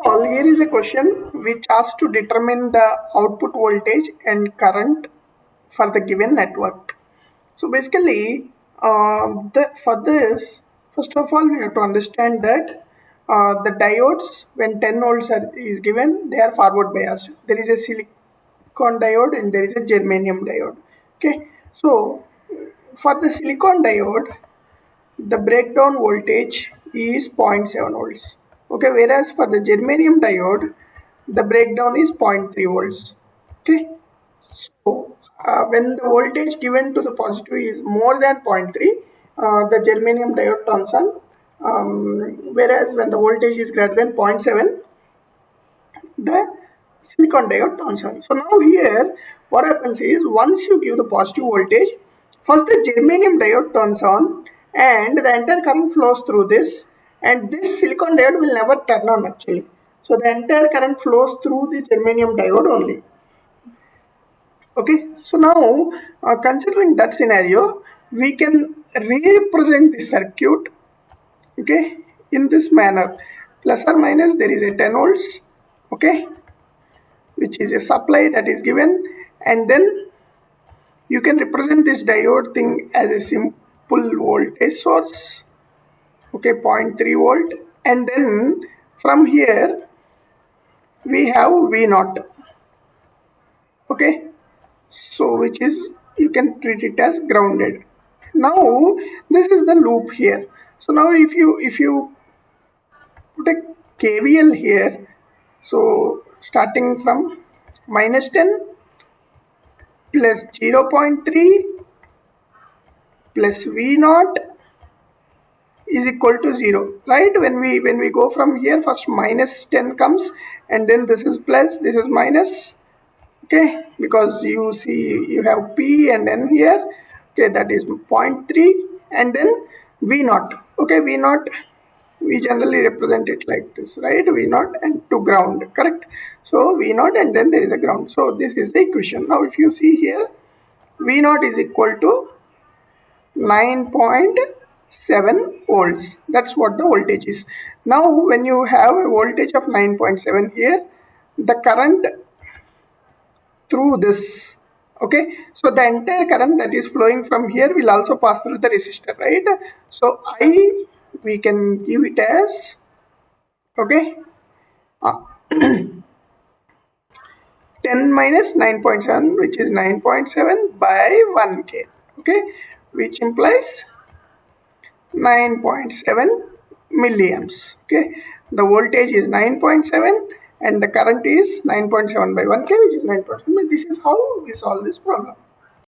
Now, here is a question which asks to determine the output voltage and current for the given network. So basically, for this, first of all, we have to understand that the diodes, when 10 volts is given, they are forward biased. There is a silicon diode and there is a germanium diode. Okay, so for the silicon diode, the breakdown voltage is 0.7 volts. Okay, whereas for the germanium diode, the breakdown is 0.3 volts. Okay, so when the voltage given to the positive is more than 0.3, the germanium diode turns on, whereas when the voltage is greater than 0.7, the silicon diode turns on. So now here what happens is, once you give the positive voltage, first the germanium diode turns on and the entire current flows through this, and this silicon diode will never turn on actually. So the entire current flows through the germanium diode only. Okay, so now considering that scenario, we can represent the circuit, okay, in this manner. Plus or minus, there is a 10 volts, okay, which is a supply that is given, and then you can represent this diode thing as a simple voltage source, okay, 0.3 volt, and then from here we have V0, okay, so which is, you can treat it as grounded. Now this is the loop here. So now if you put a KVL here, so starting from -10 plus 0.3 plus V0 is equal to 0, right? When we go from here, first -10 comes, and then this is plus, this is minus, okay, because you see you have P and then here, okay, that is 0.3, and then V0, okay, V0 we generally represent it like this, right? V0 and to ground, correct? So V0 and then there is a ground. So this is the equation. Now if you see here, V0 is equal to 9.7 volts. That's what the voltage is. Now when you have a voltage of 9.7 here, the current through this, okay, so the entire current that is flowing from here will also pass through the resistor, right? So I, we can give it as, okay, 10 minus 9.7, which is 9.7 by 1k, okay, which implies 9.7 milliamps. Okay, the voltage is 9.7 and the current is 9.7 by 1k, which is 9.7. This is how we solve this problem.